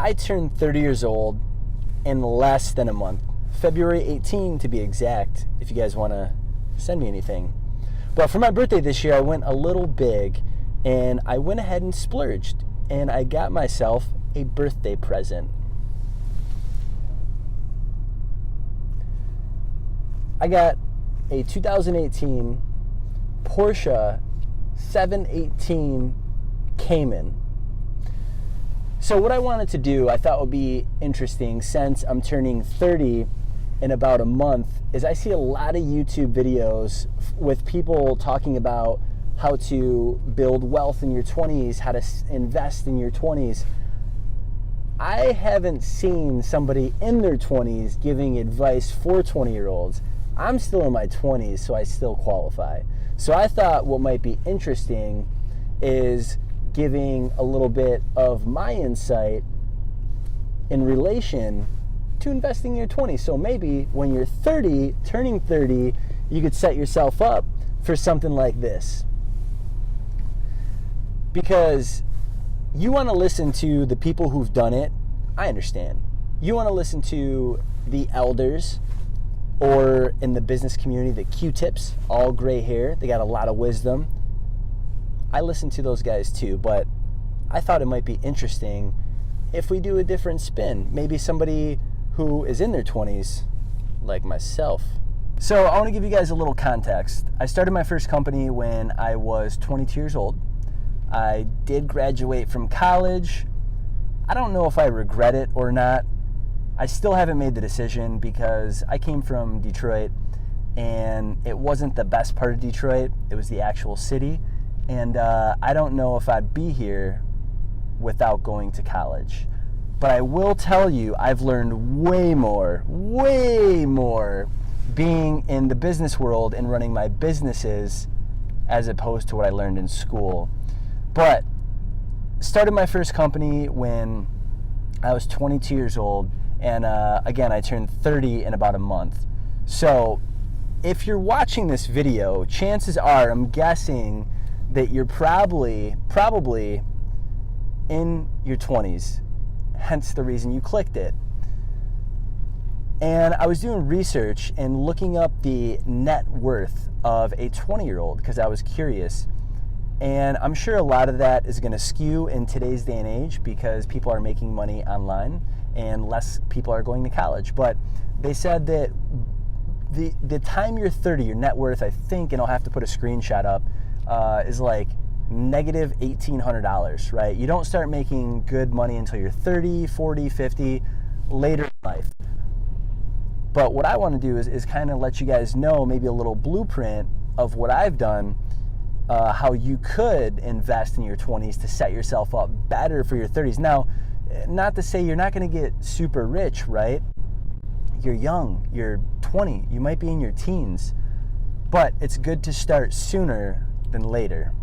I turned 30 years old in less than a month. February 18 to be exact, if you guys want to send me anything. But for my birthday this year, I went a little big and I went ahead and splurged and I got myself a birthday present. I got a 2018 Porsche 718 Cayman. So what I wanted to do, I thought would be interesting since I'm turning 30 in about a month, is I see a lot of YouTube videos with people talking about how to build wealth in your 20s, how to invest in your 20s. I haven't seen somebody in their 20s giving advice for 20-year-olds. I'm still in my 20s, so I still qualify. So I thought what might be interesting is giving a little bit of my insight in relation to investing in your 20s. So maybe when you're 30, turning 30, you could set yourself up for something like this. Because you want to listen to the people who've done it, I understand. You want to listen to the elders, or in the business community, the Q-tips, all gray hair, they got a lot of wisdom. I listen to those guys too, but I thought it might be interesting if we do a different spin. Maybe somebody who is in their 20s, like myself. So I want to give you guys a little context. I started my first company when I was 22 years old. I did graduate from college. I don't know if I regret it or not. I still haven't made the decision because I came from Detroit and it wasn't the best part of Detroit. It was the actual city. And I don't know if I'd be here without going to college. But I will tell you, I've learned way more being in the business world and running my businesses as opposed to what I learned in school. But started my first company when I was 22 years old. And again, I turned 30 in about a month. So if you're watching this video, chances are, I'm guessing that you're probably in your 20s. Hence the reason you clicked it. And I was doing research and looking up the net worth of a 20-year-old because I was curious. And I'm sure a lot of that is going to skew in today's day and age because people are making money online and less people are going to college. But they said that the time you're 30, your net worth, I think, and I'll have to put a screenshot up, is like negative $1,800, right? You don't start making good money until you're 30, 40, 50, later in life. But what I want to do is kind of let you guys know maybe a little blueprint of what I've done, how you could invest in your 20s to set yourself up better for your 30s. Now, not to say you're not going to get super rich, right? You're young, you're 20, you might be in your teens, but it's good to start sooner than later.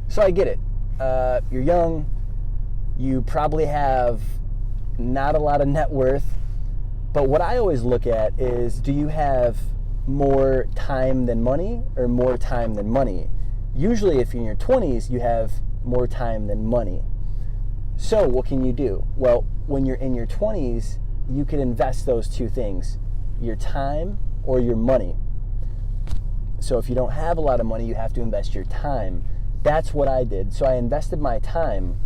So I get it. You're young, you probably have not a lot of net worth, but what I always look at is, do you have more time than money or more time than money? Usually if you're in your 20s, you have more time than money. So what can you do? Well, when you're in your 20s, you can invest those two things, your time or your money. So if you don't have a lot of money, you have to invest your time. That's what I did. So I invested my time,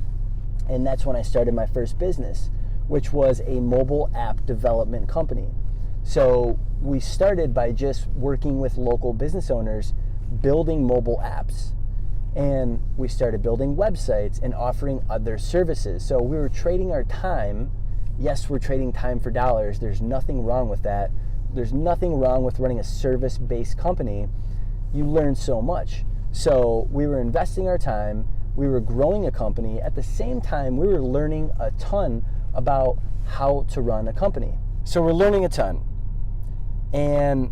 and that's when I started my first business, which was a mobile app development company. So we started by just working with local business owners, building mobile apps. And we started building websites and offering other services. So we were trading our time. Yes, we're trading time for dollars. There's nothing wrong with that. There's nothing wrong with running a service-based company. You learn so much. So we were investing our time. We were growing a company. At the same time, we were learning a ton about how to run a company. So we're learning a ton. And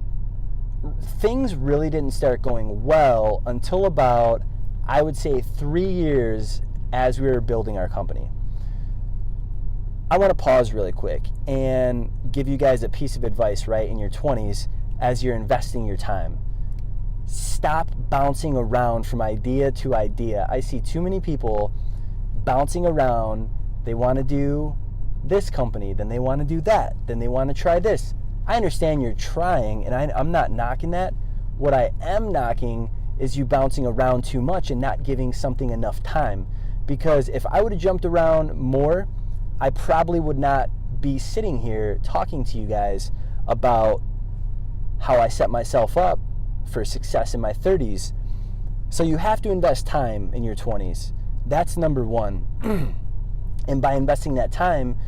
things really didn't start going well until about, I would say, 3 years as we were building our company. I want to pause really quick and give you guys a piece of advice, right, in your 20s as you're investing your time. Stop bouncing around from idea to idea. I see too many people bouncing around. They want to do this company, then they want to do that, then they want to try this. I understand you're trying, and I'm not knocking that. What I am knocking is you bouncing around too much and not giving something enough time. Because if I would have jumped around more, I probably would not be sitting here talking to you guys about how I set myself up for success in my 30s. So you have to invest time in your 20s. That's number one. And by investing that time,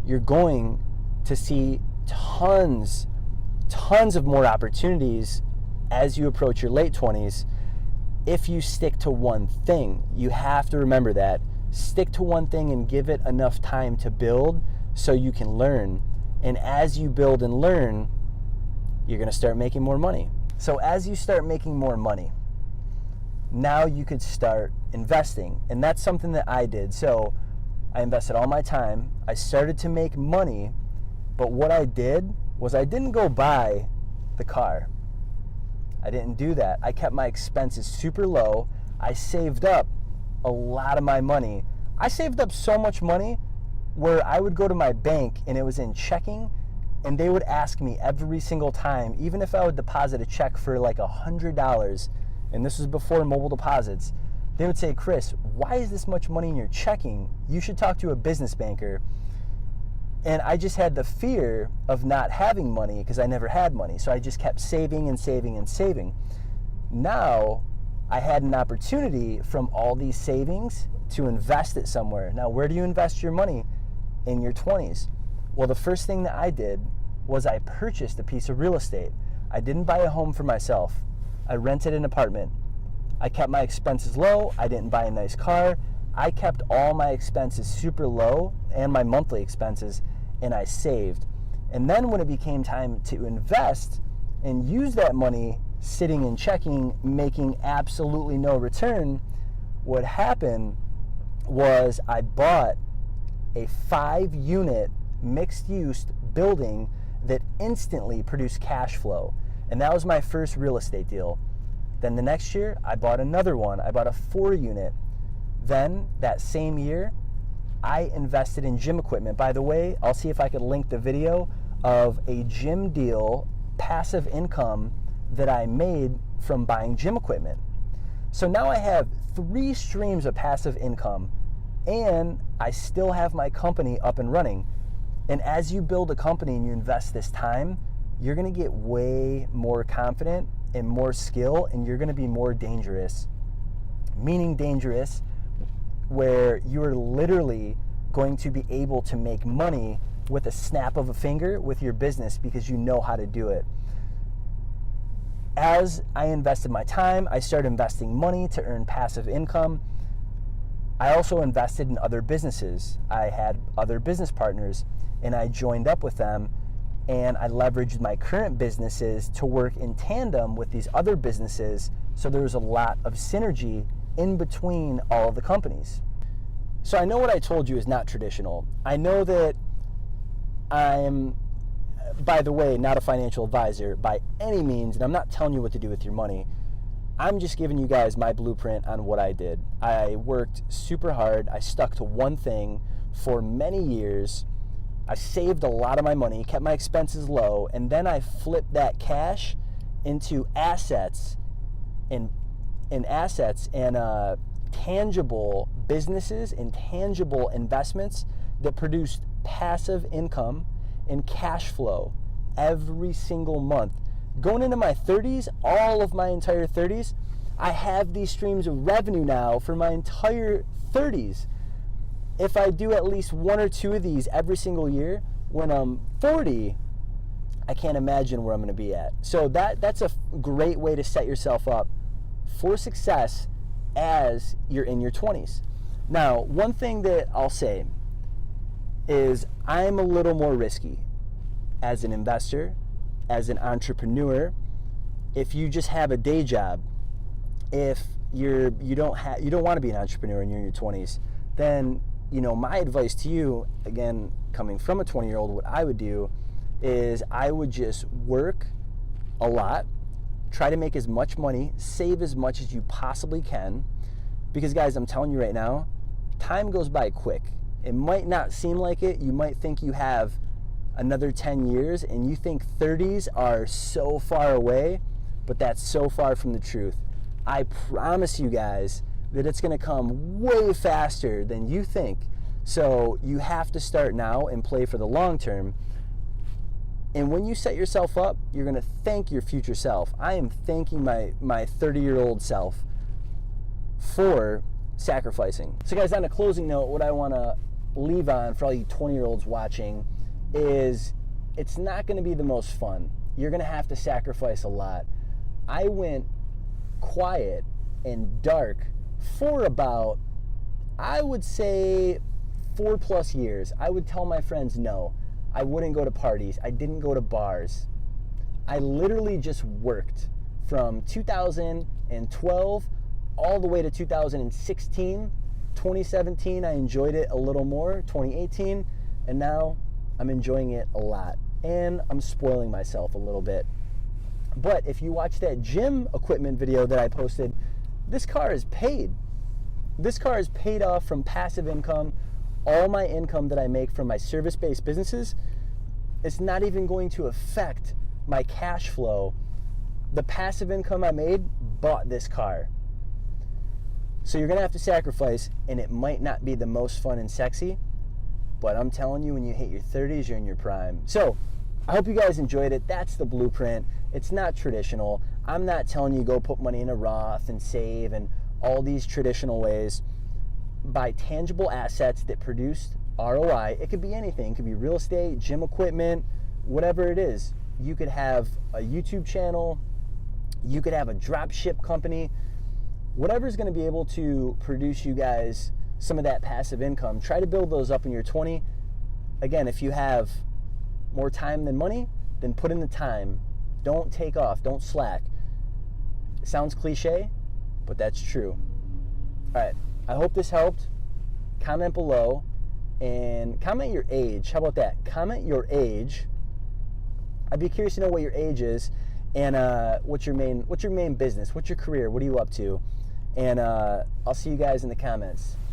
you're going to see tons of more opportunities as you approach your late 20s if you stick to one thing. You have to remember that. Stick to one thing and give it enough time to build so you can learn. And as you build and learn, you're going to start making more money. So as you start making more money, now you could start investing. And that's something that I did. So I invested all my time. I started to make money. But what I did was I didn't go buy the car. I didn't do that. I kept my expenses super low. I saved up a lot of my money. I saved up so much money where I would go to my bank and it was in checking, and they would ask me every single time, even if I would deposit a check for like $100, and this was before mobile deposits, they would say, Chris, why is this much money in your checking? You should talk to a business banker. And I just had the fear of not having money because I never had money. So I just kept saving and saving and saving. Now I had an opportunity from all these savings to invest it somewhere. Now, where do you invest your money in your 20s? Well, the first thing that I did was I purchased a piece of real estate. I didn't buy a home for myself. I rented an apartment. I kept my expenses low. I didn't buy a nice car. I kept all my expenses super low and my monthly expenses, and I saved. And then when it became time to invest and use that money sitting and checking, making absolutely no return, what happened was I bought a 5-unit mixed-use building that instantly produced cash flow. And that was my first real estate deal. Then the next year, I bought another one. I bought a 4-unit. Then that same year, I invested in gym equipment. By the way, I'll see if I could link the video of a gym deal, passive income that I made from buying gym equipment. So now I have 3 streams of passive income, and I still have my company up and running. And as you build a company and you invest this time, you're going to get way more confident and more skill, and you're going to be more dangerous. Meaning dangerous where you're literally going to be able to make money with a snap of a finger with your business because you know how to do it. As I invested my time, I started investing money to earn passive income. I also invested in other businesses. I had other business partners, and I joined up with them, and I leveraged my current businesses to work in tandem with these other businesses, so there was a lot of synergy in between all of the companies. So I know what I told you is not traditional. I know that I'm, by the way, not a financial advisor by any means, and I'm not telling you what to do with your money. I'm just giving you guys my blueprint on what I did. I worked super hard. I stuck to one thing for many years. I saved a lot of my money, kept my expenses low, and then I flipped that cash into assets and tangible businesses and tangible investments that produced passive income and cash flow every single month. Going into my 30s, all of my entire 30s, I have these streams of revenue now for my entire 30s. If I do at least 1 or 2 of these every single year, when I'm 40, I can't imagine where I'm going to be at. So that's a great way to set yourself up for success as you're in your 20s. Now, one thing that I'll say is I'm a little more risky as an investor, as an entrepreneur. If you just have a day job, if you don't want to be an entrepreneur and you're in your 20s, then my advice to you, again, coming from a 20-year-old, what I would do is I would just work a lot, try to make as much money, save as much as you possibly can, because guys, I'm telling you right now, time goes by quick. It might not seem like it. You might think you have another 10 years and you think 30s are so far away, but that's so far from the truth. I promise you guys that it's going to come way faster than you think. So you have to start now and play for the long term. And when you set yourself up, you're going to thank your future self. I am thanking my 30-year-old self for sacrificing. So guys, on a closing note, what I want to leave on for all you 20-year-olds watching is it's not going to be the most fun. You're going to have to sacrifice a lot. I went quiet and dark for about, I would say, 4+ years. I would tell my friends no. I wouldn't go to parties. I didn't go to bars. I literally just worked from 2012 all the way to 2016. 2017, I enjoyed it a little more. 2018, and now I'm enjoying it a lot. And I'm spoiling myself a little bit. But if you watch that gym equipment video that I posted, this car is paid. This car is paid off from passive income. All my income that I make from my service-based businesses, it's not even going to affect my cash flow. The passive income I made bought this car. So you're going to have to sacrifice, and it might not be the most fun and sexy, but I'm telling you, when you hit your 30s, you're in your prime. So I hope you guys enjoyed it. That's the blueprint. It's not traditional. I'm not telling you go put money in a Roth and save and all these traditional ways. Buy tangible assets that produce ROI. It could be anything. It could be real estate, gym equipment, whatever it is. You could have a YouTube channel. You could have a drop ship company. Whatever is going to be able to produce you guys some of that passive income. Try to build those up in your 20. Again, if you have more time than money, then put in the time. Don't take off. Don't slack. It sounds cliche, but that's true. All right. I hope this helped. Comment below and comment your age. How about that? Comment your age. I'd be curious to know what your age is and what's your main business? What's your career? What are you up to? And I'll see you guys in the comments.